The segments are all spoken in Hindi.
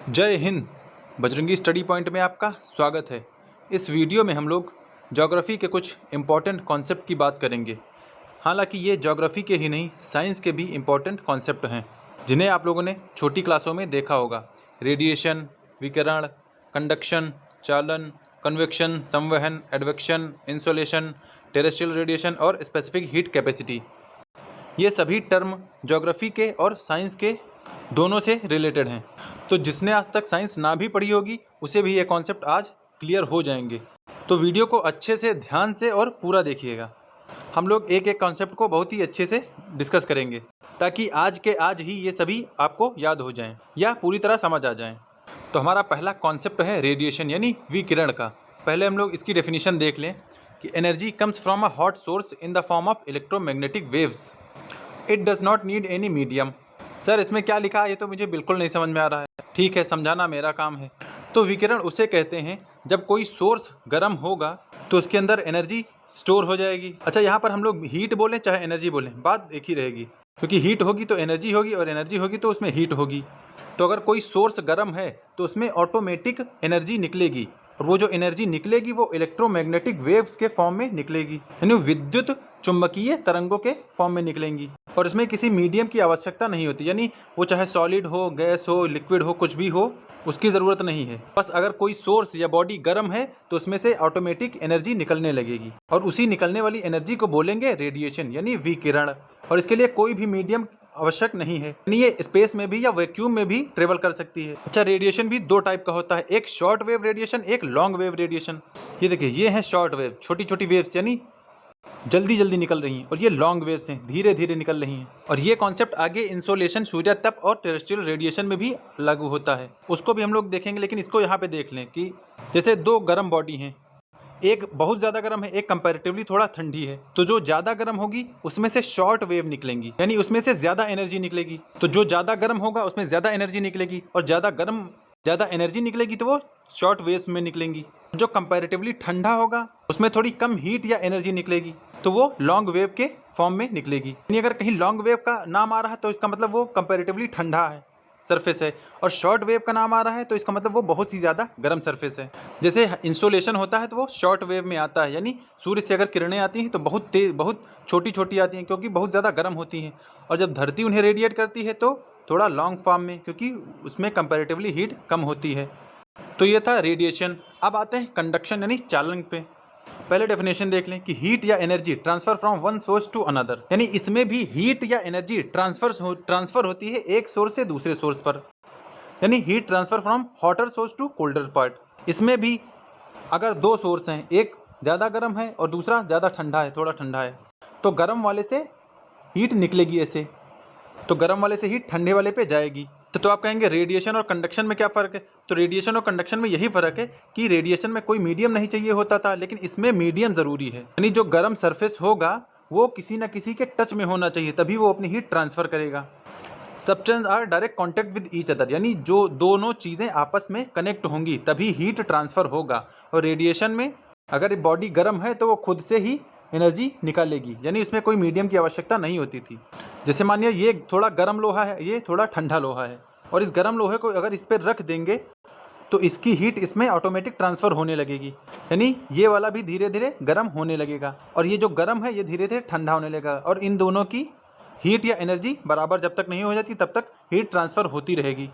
जय हिंद। बजरंगी स्टडी पॉइंट में आपका स्वागत है। इस वीडियो में हम लोग ज्योग्राफी के कुछ इम्पॉर्टेंट कॉन्सेप्ट की बात करेंगे। हालांकि ये ज्योग्राफी के ही नहीं, साइंस के भी इम्पॉर्टेंट कॉन्सेप्ट हैं जिन्हें आप लोगों ने छोटी क्लासों में देखा होगा। रेडिएशन, विकिरण, कंडक्शन, चालन, कन्वेक्शन, संवहन, एडवेक्शन, इंसोलेशन, टेरेस्ट्रियल रेडिएशन और स्पेसिफिक हीट कैपेसिटी। ये सभी टर्म ज्योग्राफी के और साइंस के दोनों से रिलेटेड हैं। तो जिसने आज तक साइंस ना भी पढ़ी होगी उसे भी ये कॉन्सेप्ट आज क्लियर हो जाएंगे। तो वीडियो को अच्छे से, ध्यान से और पूरा देखिएगा। हम लोग एक एक कॉन्सेप्ट को बहुत ही अच्छे से डिस्कस करेंगे ताकि आज के आज ही ये सभी आपको याद हो जाएं या पूरी तरह समझ आ जाएं। तो हमारा पहला कॉन्सेप्ट है रेडिएशन यानी विकिरण का। पहले हम लोग इसकी डेफिनेशन देख लें कि energy comes from a hot source in the form of electromagnetic waves. It does not need any medium. Sir इसमें क्या लिखा है ये तो मुझे बिल्कुल नहीं समझ में आ रहा है। ठीक है, समझाना मेरा काम है। तो विकिरण उसे कहते हैं जब कोई सोर्स गर्म होगा तो उसके अंदर एनर्जी स्टोर हो जाएगी। अच्छा, यहाँ पर हम लोग हीट बोलें चाहे एनर्जी बोलें, बात एक ही रहेगी, क्योंकि हीट होगी तो एनर्जी होगी और एनर्जी होगी तो उसमें हीट होगी। तो अगर कोई सोर्स गर्म है तो उसमें ऑटोमेटिक एनर्जी निकलेगी और वो जो एनर्जी निकलेगी वो इलेक्ट्रोमैग्नेटिक वेव्स के फॉर्म में निकलेगी, यानी विद्युत चुंबकीय तरंगों के फॉर्म में निकलेंगी। और इसमें किसी मीडियम की आवश्यकता नहीं होती, यानी वो चाहे सॉलिड हो, गैस हो, लिक्विड हो, कुछ भी हो, उसकी ज़रूरत नहीं है। बस अगर कोई सोर्स या बॉडी गर्म है तो उसमें से ऑटोमेटिक एनर्जी निकलने लगेगी और उसी निकलने वाली एनर्जी को बोलेंगे रेडिएशन यानी विकिरण। और इसके लिए कोई भी मीडियम आवश्यक नहीं है, यानी ये स्पेस में भी या वैक्यूम में भी ट्रेवल कर सकती है। अच्छा, रेडिएशन भी दो टाइप का होता है, एक शॉर्ट वेव रेडिएशन, एक लॉन्ग वेव रेडिएशन। ये देखिए, ये है शॉर्ट वेव, छोटी छोटी वेव्स यानी जल्दी जल्दी निकल रही हैं, और ये लॉन्ग वेव्स हैं, धीरे धीरे निकल रही हैं। और ये कॉन्सेप्ट आगे इंसोलेशन, सूर्यतप और टेरेस्ट्रियल रेडिएशन में भी लागू होता है, उसको भी हम लोग देखेंगे। लेकिन इसको यहाँ पे देख लें कि जैसे दो गर्म बॉडी हैं, एक बहुत ज़्यादा गर्म है, एक कंपैरेटिवली थोड़ा ठंडी है, तो जो ज़्यादा गर्म होगी उसमें से शॉर्ट वेव निकलेंगी, यानी उसमें से ज़्यादा एनर्जी निकलेगी। तो जो ज़्यादा गर्म होगा उसमें ज़्यादा एनर्जी निकलेगी, और ज़्यादा एनर्जी निकलेगी तो वो शॉर्ट वेव्स में निकलेंगी। जो कंपैरेटिवली ठंडा होगा उसमें थोड़ी कम हीट या एनर्जी निकलेगी, तो वो लॉन्ग वेव के फॉर्म में निकलेगी। यानी अगर कहीं लॉन्ग वेव का नाम आ रहा है तो इसका मतलब वो कंपैरेटिवली ठंडा है, सरफेस है, और शॉर्ट वेव का नाम आ रहा है तो इसका मतलब वो बहुत ही ज़्यादा गर्म सरफेस है। जैसे इंसोलेशन होता है तो वो शॉर्ट वेव में आता है, यानी सूर्य से अगर किरणें आती हैं तो बहुत तेज, बहुत छोटी छोटी आती हैं क्योंकि बहुत ज़्यादा गर्म होती हैं, और जब धरती उन्हें रेडिएट करती है तो थोड़ा लॉन्ग फॉर्म में, क्योंकि उसमें कंपैरेटिवली हीट कम होती है। तो ये था रेडिएशन। अब आते हैं कंडक्शन यानी चालन पे। पहले डेफिनेशन देख लें कि हीट या energy transfer from one source to another, यानी इसमें भी हीट या एनर्जी ट्रांसफर होती है एक सोर्स से दूसरे सोर्स पर, यानी heat transfer from hotter source to colder part. इसमें भी अगर दो सोर्स हैं, एक ज़्यादा गर्म है और दूसरा ज़्यादा ठंडा है, थोड़ा ठंडा है, तो गर्म वाले से हीट निकलेगी ऐसे, तो गर्म वाले से हीट ठंडे वाले पे जाएगी। तो आप कहेंगे रेडिएशन और कंडक्शन में क्या फ़र्क है? तो रेडिएशन और कंडक्शन में यही फ़र्क है कि रेडिएशन में कोई मीडियम नहीं चाहिए होता था, लेकिन इसमें मीडियम ज़रूरी है, यानी जो गर्म सरफेस होगा वो किसी न किसी के टच में होना चाहिए, तभी वो अपनी हीट ट्रांसफ़र करेगा। Substance are direct contact with each other, यानी जो दोनों चीज़ें आपस में कनेक्ट होंगी तभी हीट ट्रांसफ़र होगा। और रेडिएशन में अगर बॉडी गर्म है तो वो खुद से ही एनर्जी निकालेगी, यानी इसमें कोई मीडियम की आवश्यकता नहीं होती थी। जैसे मानिए ये थोड़ा गर्म लोहा है, ये थोड़ा ठंडा लोहा है, और इस गर्म लोहे को अगर इस पर रख देंगे तो इसकी हीट इसमें ऑटोमेटिक ट्रांसफ़र होने लगेगी, यानी ये वाला भी धीरे धीरे गर्म होने लगेगा, और ये जो गर्म है ये धीरे धीरे ठंडा होने लगेगा, और इन दोनों की हीट या एनर्जी बराबर जब तक नहीं हो जाती तब तक हीट ट्रांसफ़र होती रहेगी।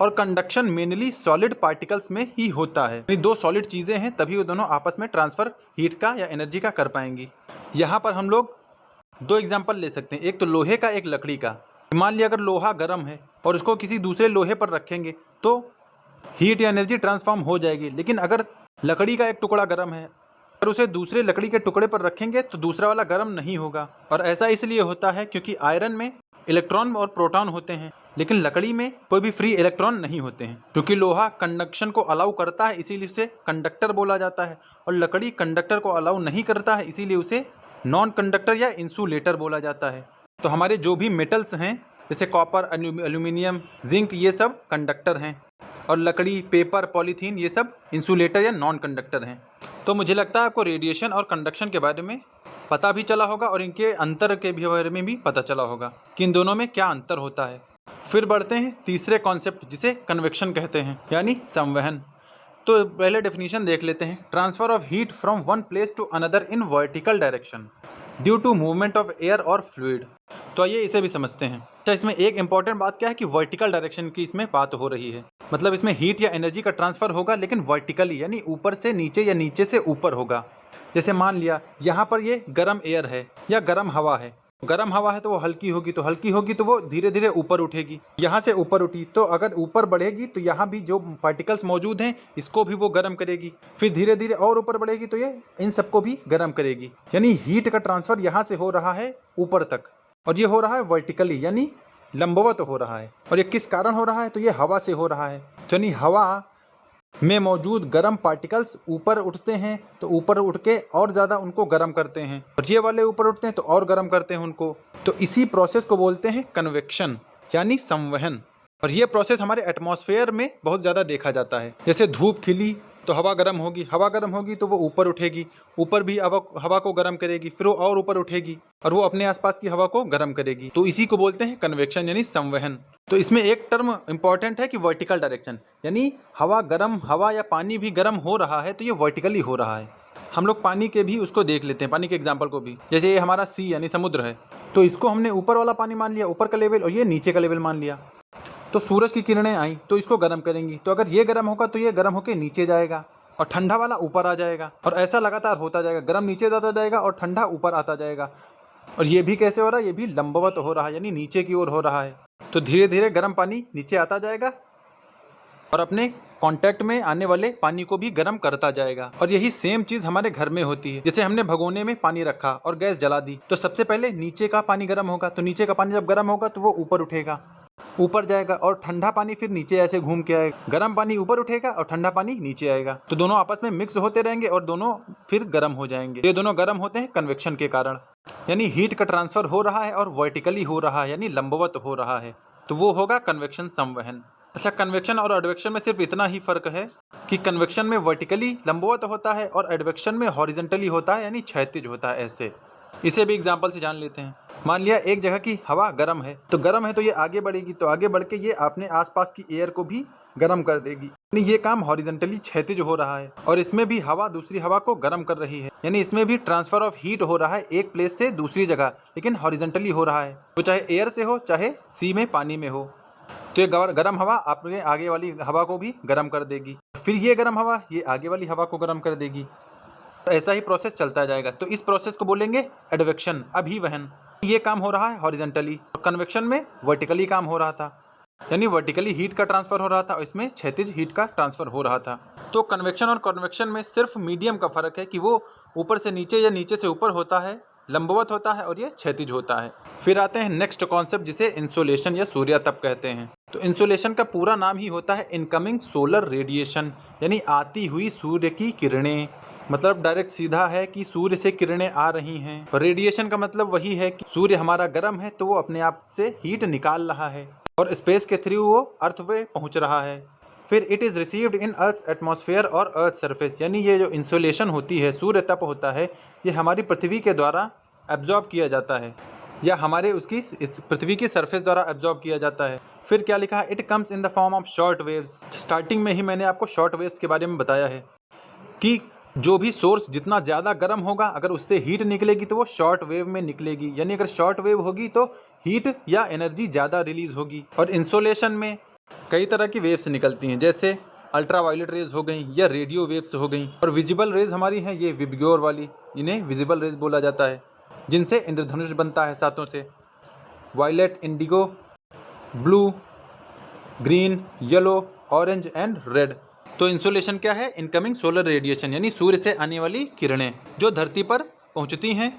और कंडक्शन मेनली सॉलिड पार्टिकल्स में ही होता है, यानी दो सॉलिड चीज़ें हैं तभी वो दोनों आपस में ट्रांसफ़र हीट का या एनर्जी का कर पाएंगी। यहाँ पर हम लोग दो एग्जाम्पल ले सकते हैं, एक तो लोहे का, एक लकड़ी का। मान लिया अगर लोहा गर्म है और उसको किसी दूसरे लोहे पर रखेंगे तो हीट या एनर्जी ट्रांसफॉर्म हो जाएगी, लेकिन अगर लकड़ी का एक टुकड़ा गर्म है, अगर उसे दूसरे लकड़ी के टुकड़े पर रखेंगे तो दूसरा वाला गर्म नहीं होगा। और ऐसा इसलिए होता है क्योंकि आयरन में इलेक्ट्रॉन और प्रोटॉन होते हैं, लेकिन लकड़ी में कोई भी फ्री इलेक्ट्रॉन नहीं होते हैं। क्योंकि लोहा कंडक्शन को अलाउ करता है इसीलिए उसे कंडक्टर बोला जाता है, और लकड़ी कंडक्टर को अलाउ नहीं करता है इसीलिए उसे नॉन कंडक्टर या इंसुलेटर बोला जाता है। तो हमारे जो भी मेटल्स हैं जैसे कॉपर, एल्यूमिनियम, जिंक, ये सब कंडक्टर हैं, और लकड़ी, पेपर, पॉलीथीन ये सब इंसुलेटर या नॉन कंडक्टर हैं। तो मुझे लगता है आपको रेडिएशन और कंडक्शन के बारे में पता भी चला होगा और इनके अंतर के बारे में भी पता चला होगा कि इन दोनों में क्या अंतर होता है। फिर बढ़ते हैं तीसरे कॉन्सेप्ट जिसे कन्वेक्शन कहते हैं, यानी संवहन। तो पहले डेफिनेशन देख लेते हैं। Transfer of heat from one place to another in vertical direction due to movement of air और फ्लूइड। तो आइए इसे भी समझते हैं। अच्छा, इसमें एक इंपॉर्टेंट बात क्या है कि वर्टिकल डायरेक्शन की इसमें बात हो रही है। मतलब इसमें हीट या एनर्जी का ट्रांसफर होगा लेकिन वर्टिकली, यानी ऊपर से नीचे या नीचे से ऊपर होगा। जैसे मान लिया यहाँ पर ये गर्म एयर है या गर्म हवा है। गर्म हवा है तो वो हल्की होगी तो वो धीरे धीरे ऊपर उठेगी। यहाँ से ऊपर उठी तो अगर ऊपर बढ़ेगी तो यहाँ भी जो पार्टिकल्स मौजूद हैं इसको भी वो गर्म करेगी। फिर धीरे धीरे और ऊपर बढ़ेगी तो ये इन सबको भी गर्म करेगी। यानी हीट का ट्रांसफर यहाँ से हो रहा है ऊपर तक, और ये हो रहा है वर्टिकली, यानी लंबवत हो रहा है। और ये किस कारण हो रहा है? तो ये हवा से हो रहा है। तो यानी हवा में मौजूद गर्म पार्टिकल्स ऊपर उठते हैं तो ऊपर उठ के और ज़्यादा उनको गर्म करते हैं, और ये वाले ऊपर उठते हैं तो और गर्म करते हैं उनको। तो इसी प्रोसेस को बोलते हैं कन्वेक्शन, यानी संवहन। और ये प्रोसेस हमारे एटमॉस्फेयर में बहुत ज़्यादा देखा जाता है। जैसे धूप खिली तो हवा गर्म होगी तो वो ऊपर उठेगी, ऊपर भी हवा को गर्म करेगी, फिर वो और ऊपर उठेगी और वो अपने आसपास की हवा को गर्म करेगी। तो इसी को बोलते हैं कन्वेक्शन, यानी संवहन। तो इसमें एक टर्म इंपॉर्टेंट है कि वर्टिकल डायरेक्शन, यानी हवा या पानी भी गर्म हो रहा है तो ये वर्टिकली हो रहा है। हम लोग पानी के भी उसको देख लेते हैं, पानी के एग्जाम्पल को भी। जैसे ये हमारा सी यानी समुद्र है, तो इसको हमने ऊपर वाला पानी मान लिया, ऊपर का लेवल, और ये नीचे का लेवल मान लिया। तो सूरज की किरणें आई तो इसको गर्म करेंगी, तो अगर ये गर्म होगा तो ये गर्म होकर नीचे जाएगा और ठंडा वाला ऊपर आ जाएगा, और ऐसा लगातार होता जाएगा। गर्म नीचे जाता जाएगा और ठंडा ऊपर आता जाएगा। और ये भी कैसे हो रहा है? ये भी लंबवत हो रहा है, यानी नीचे की ओर हो रहा है। तो धीरे धीरे गर्म पानी नीचे आता जाएगा और अपने कांटेक्ट में आने वाले पानी को भी गर्म करता जाएगा। और यही सेम चीज़ हमारे घर में होती है। जैसे हमने भगोने में पानी रखा और गैस जला दी, तो सबसे पहले नीचे का पानी गर्म होगा, तो नीचे का पानी जब गर्म होगा तो वो ऊपर उठेगा, ऊपर जाएगा, और ठंडा पानी फिर नीचे ऐसे घूम के आएगा। गर्म पानी ऊपर उठेगा और ठंडा पानी नीचे आएगा, तो दोनों आपस में मिक्स होते रहेंगे और दोनों फिर गर्म हो जाएंगे। ये दोनों गर्म होते हैं कन्वेक्शन के कारण, यानी हीट का ट्रांसफर हो रहा है और वर्टिकली हो रहा है, यानी लंबवत हो रहा है, तो वो होगा कन्वेक्शन, संवहन। अच्छा, कन्वेक्शन और एडवेक्शन में सिर्फ इतना ही फर्क है कि कन्वेक्शन में वर्टिकली लंबवत होता है और एडवेक्शन में हॉरिजॉन्टली होता है, यानी क्षैतिज होता है। ऐसे इसे भी एग्जांपल से जान लेते हैं। मान लिया एक जगह की हवा गर्म है, तो ये आगे बढ़ेगी, तो आगे बढ़ के ये अपने आसपास की एयर को भी गर्म कर देगी, यानी ये काम हॉरिजॉन्टली क्षैतिज हो रहा है। और इसमें भी हवा दूसरी हवा को गर्म कर रही है, यानी इसमें भी ट्रांसफर ऑफ हीट हो रहा है एक प्लेस से दूसरी जगह, लेकिन हॉरिजॉन्टली हो रहा है। तो चाहे एयर से हो चाहे सी में पानी में हो, तो ये गर्म हवा अपने आगे वाली हवा को भी गर्म कर देगी, फिर ये गर्म हवा ये आगे वाली हवा को गर्म कर देगी। ऐसा ही प्रोसेस चलता जाएगा। तो इस प्रोसेस को बोलेंगे एडवेक्शन, अभिवहन। ये काम हो रहा है हॉरिजॉन्टली, कन्वेक्शन में वर्टिकली काम हो रहा था, यानी वर्टिकली हीट का ट्रांसफर हो रहा था और इसमें क्षैतिज हीट का ट्रांसफर हो रहा था। तो कन्वेक्शन और कन्वेक्शन में सिर्फ मीडियम का फर्क है कि वो ऊपर से नीचे या नीचे से ऊपर होता है, लंबवत होता है, और ये क्षैतिज होता है। फिर आते हैं नेक्स्ट कॉन्सेप्ट जिसे इंसोलेशन या सूर्यातप कहते हैं। तो इंसोलेशन का पूरा नाम ही होता है इनकमिंग सोलर रेडिएशन, यानी आती हुई सूर्य की किरणें। मतलब डायरेक्ट सीधा है कि सूर्य से किरणें आ रही हैं। और रेडिएशन का मतलब वही है कि सूर्य हमारा गर्म है तो वो अपने आप से हीट निकाल रहा है और स्पेस के थ्रू वो अर्थ पे पहुंच रहा है। फिर it is received in earth atmosphere और अर्थ सरफेस, यानी ये जो इंसोलेशन होती है, सूर्य तप होता है, ये हमारी पृथ्वी के द्वारा एब्जॉर्ब किया जाता है या हमारे उसकी पृथ्वी की सरफेस द्वारा एब्जॉर्ब किया जाता है। फिर क्या लिखा है? It comes in the form of short waves. Starting में ही मैंने आपको शॉर्ट वेव्स के बारे में बताया है कि जो भी सोर्स जितना ज़्यादा गर्म होगा, अगर उससे हीट निकलेगी तो वो शॉर्ट वेव में निकलेगी, यानी अगर शॉर्ट वेव होगी तो हीट या एनर्जी ज़्यादा रिलीज होगी। और इंसोलेशन में कई तरह की वेव्स निकलती हैं, जैसे अल्ट्रावायलेट रेज हो गई या रेडियो वेव्स हो गई। और विजिबल रेज हमारी हैं ये विबग्योर वाली, इन्हें विजिबल रेज बोला जाता है, जिनसे इंद्रधनुष बनता है सातों से। Violet, indigo, blue, green, yellow, orange and red. तो इंसोलेशन क्या है? इनकमिंग सोलर रेडिएशन, यानी सूर्य से आने वाली किरणें जो धरती पर पहुंचती हैं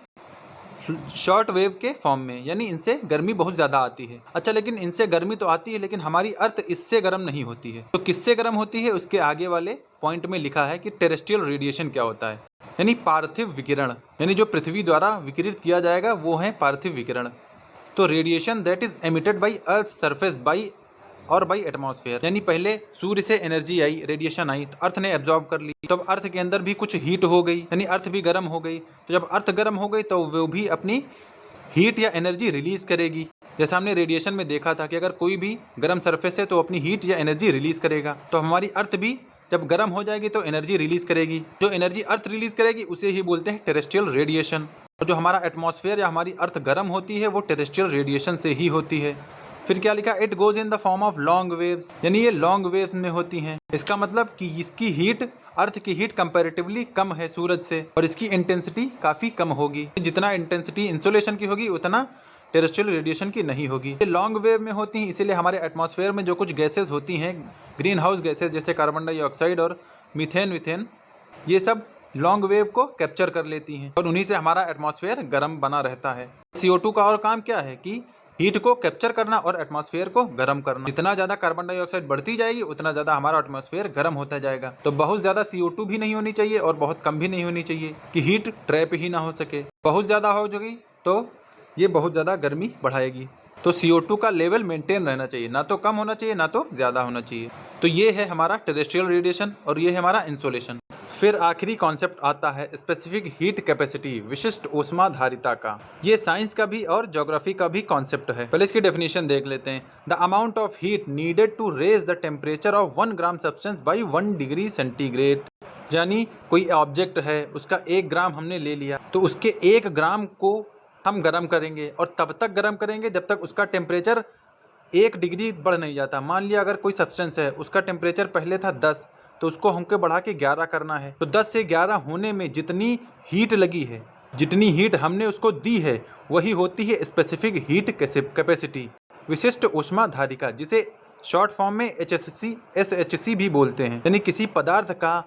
शॉर्ट वेव के फॉर्म में, यानी इनसे गर्मी बहुत ज़्यादा आती है। अच्छा, लेकिन इनसे गर्मी तो आती है, लेकिन हमारी अर्थ इससे गर्म नहीं होती है। तो किससे गर्म होती है? उसके आगे वाले पॉइंट में लिखा है कि टेरेस्ट्रियल रेडिएशन क्या होता है, यानी पार्थिव विकिरण, यानी जो पृथ्वी द्वारा विकिरित किया जाएगा वो है पार्थिव विकिरण। तो radiation that is emitted by earth surface by atmosphere, यानी पहले सूर्य से एनर्जी आई, रेडिएशन आई, तो अर्थ ने एब्जॉर्ब कर ली, तब अर्थ के अंदर भी कुछ हीट हो गई, यानी अर्थ भी गर्म हो गई। तो जब अर्थ गर्म हो गई तो वो भी अपनी हीट या एनर्जी रिलीज करेगी, जैसा हमने रेडिएशन में देखा था कि अगर कोई भी गर्म सरफेस है तो अपनी हीट या एनर्जी रिलीज करेगा, तो हमारी अर्थ भी जब गर्म हो जाएगी तो एनर्जी रिलीज करेगी। जो एनर्जी अर्थ रिलीज करेगी उसे ही बोलते हैं टेरेस्ट्रियल रेडिएशन। और जो हमारा एटमॉस्फेयर या हमारी अर्थ गर्म होती है वो टेरेस्ट्रियल रेडिएशन से ही होती है। फिर क्या लिखा, it goes in the form of long waves, यानी ये लॉन्ग वेव में होती हैं। इसका मतलब कि इसकी हीट अर्थ की हीट कंपैरेटिवली कम है सूरज से, और इसकी इंटेंसिटी काफ़ी कम होगी। जितना इंटेंसिटी इंसोलेशन की होगी उतना टेरेस्ट्रियल रेडिएशन की नहीं होगी। ये लॉन्ग वेव में होती हैं, इसीलिए हमारे एटमॉस्फेयर में जो कुछ गैसेज होती हैं, ग्रीन हाउस गैसेज जैसे कार्बन डाइऑक्साइड और मीथेन, ये सब लॉन्ग वेव को कैप्चर कर लेती हैं और उन्हीं से हमारा एटमॉस्फेयर गर्म बना रहता है। CO2 का और काम क्या है कि हीट को कैप्चर करना और एटमॉस्फेयर को गर्म करना। जितना ज़्यादा कार्बन डाइऑक्साइड बढ़ती जाएगी उतना ज़्यादा हमारा एटमॉस्फेयर गर्म होता जाएगा। तो बहुत ज़्यादा CO2 भी नहीं होनी चाहिए और बहुत कम भी नहीं होनी चाहिए कि हीट ट्रैप ही ना हो सके। बहुत ज़्यादा हो जाएगी तो ये बहुत ज़्यादा गर्मी बढ़ाएगी। तो CO2 का लेवल मेंटेन रहना चाहिए, ना तो कम होना चाहिए ना तो ज़्यादा होना चाहिए। तो ये है हमारा टेरेस्ट्रियल रेडिएशन और ये है हमारा इंसोलेशन। फिर आखिरी कॉन्सेप्ट आता है स्पेसिफिक हीट कैपेसिटी, विशिष्ट ऊष्माधारिता का। ये साइंस का भी और ज्योग्राफी का भी कॉन्सेप्ट है। पहले इसकी डेफिनेशन देख लेते हैं। The amount of heat needed to raise the temperature of 1 gram substance by 1 degree centigrade. यानी कोई ऑब्जेक्ट है, उसका 1 ग्राम हमने ले लिया, तो उसके 1 ग्राम को हम गर्म करेंगे और तब तक गर्म करेंगे जब तक उसका टेम्परेचर 1 डिग्री बढ़ नहीं जाता। मान लिया अगर कोई सब्सटेंस है, उसका टेम्परेचर पहले था 10, तो उसको हमको बढ़ा के 11 करना है। तो 10 से 11 होने में जितनी हीट लगी है, जितनी हीट हमने उसको दी है, वही होती है स्पेसिफिक हीट कैपेसिटी, विशिष्ट ऊष्माधारिता, जिसे शॉर्ट फॉर्म में SHC भी बोलते हैं। यानी किसी पदार्थ का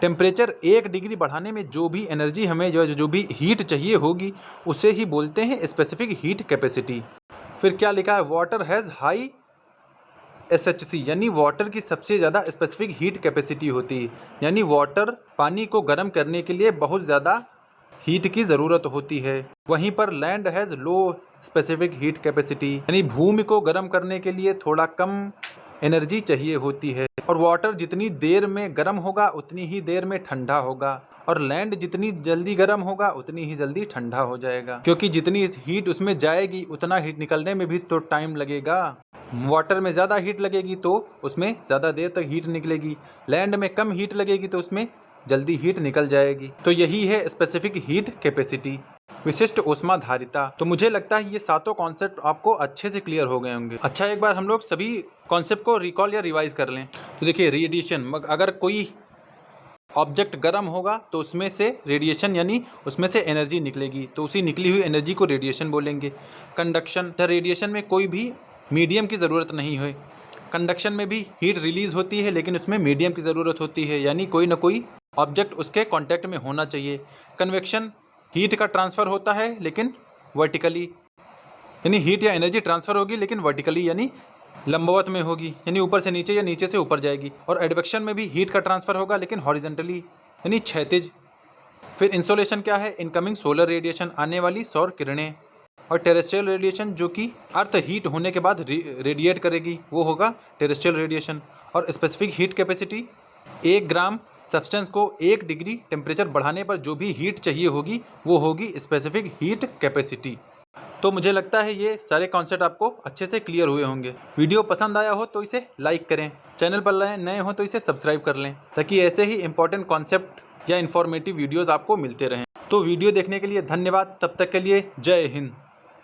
टेम्परेचर 1 डिग्री बढ़ाने में जो भी एनर्जी हमें जो भी हीट चाहिए होगी उसे ही बोलते हैं स्पेसिफिक हीट कैपेसिटी। फिर क्या लिखा है, वाटर हैज़ हाई SHC, यानी वाटर की सबसे ज़्यादा स्पेसिफिक हीट कैपेसिटी होती है। यानी वाटर, पानी को गर्म करने के लिए बहुत ज़्यादा हीट की ज़रूरत होती है। वहीं पर land has low specific heat capacity, यानी भूमि को गर्म करने के लिए थोड़ा कम एनर्जी चाहिए होती है। और वाटर जितनी देर में गर्म होगा उतनी ही देर में ठंडा होगा, और लैंड जितनी जल्दी गर्म होगा उतनी ही जल्दी ठंडा हो जाएगा, क्योंकि जितनी हीट उसमें जाएगी उतना हीट निकलने में भी तो टाइम लगेगा। वाटर में ज़्यादा हीट लगेगी तो उसमें ज़्यादा देर तक हीट निकलेगी, लैंड में कम हीट लगेगी तो उसमें जल्दी हीट निकल जाएगी। तो यही है स्पेसिफिक हीट कैपेसिटी, विशिष्ट ऊष्माधारिता। तो मुझे लगता है ये सातों कॉन्सेप्ट आपको अच्छे से क्लियर हो गए होंगे। अच्छा, एक बार हम लोग सभी कॉन्सेप्ट को रिकॉल या रिवाइज कर लें। तो देखिए, रेडिएशन, अगर कोई ऑब्जेक्ट गर्म होगा तो उसमें से रेडिएशन यानी उसमें से एनर्जी निकलेगी, तो उसी निकली हुई एनर्जी को रेडिएशन बोलेंगे। कंडक्शन, रेडिएशन में कोई भी मीडियम की ज़रूरत नहीं है। कंडक्शन में भी हीट रिलीज होती है लेकिन उसमें मीडियम की ज़रूरत होती है, यानी कोई ना कोई ऑब्जेक्ट उसके कांटेक्ट में होना चाहिए। कन्वेक्शन, हीट का ट्रांसफ़र होता है लेकिन वर्टिकली, यानी हीट या एनर्जी ट्रांसफ़र होगी लेकिन वर्टिकली यानी लंबवत में होगी, यानी ऊपर से नीचे या नीचे से ऊपर जाएगी। और एडवेक्शन में भी हीट का ट्रांसफ़र होगा लेकिन हॉरिजेंटली यानी क्षैतिज। फिर इंसोलेशन क्या है, इनकमिंग सोलर रेडिएशन, आने वाली सौर किरणें। और टेरेस्ट्रियल रेडिएशन जो कि अर्थ हीट होने के बाद रेडिएट करेगी, वो होगा टेरेस्ट्रियल रेडिएशन। और specific heat capacity, 1 gram substance को 1 डिग्री टेम्परेचर बढ़ाने पर जो भी हीट चाहिए होगी वो होगी स्पेसिफिक हीट कैपेसिटी। तो मुझे लगता है ये सारे कॉन्सेप्ट आपको अच्छे से क्लियर हुए होंगे। वीडियो पसंद आया हो तो इसे लाइक करें, चैनल पर नए हो तो इसे सब्सक्राइब कर लें, ताकि ऐसे ही इंपॉर्टेंट कॉन्सेप्ट या इन्फॉर्मेटिव वीडियोज़ आपको मिलते रहें। तो वीडियो देखने के लिए धन्यवाद। तब तक के लिए जय हिंद।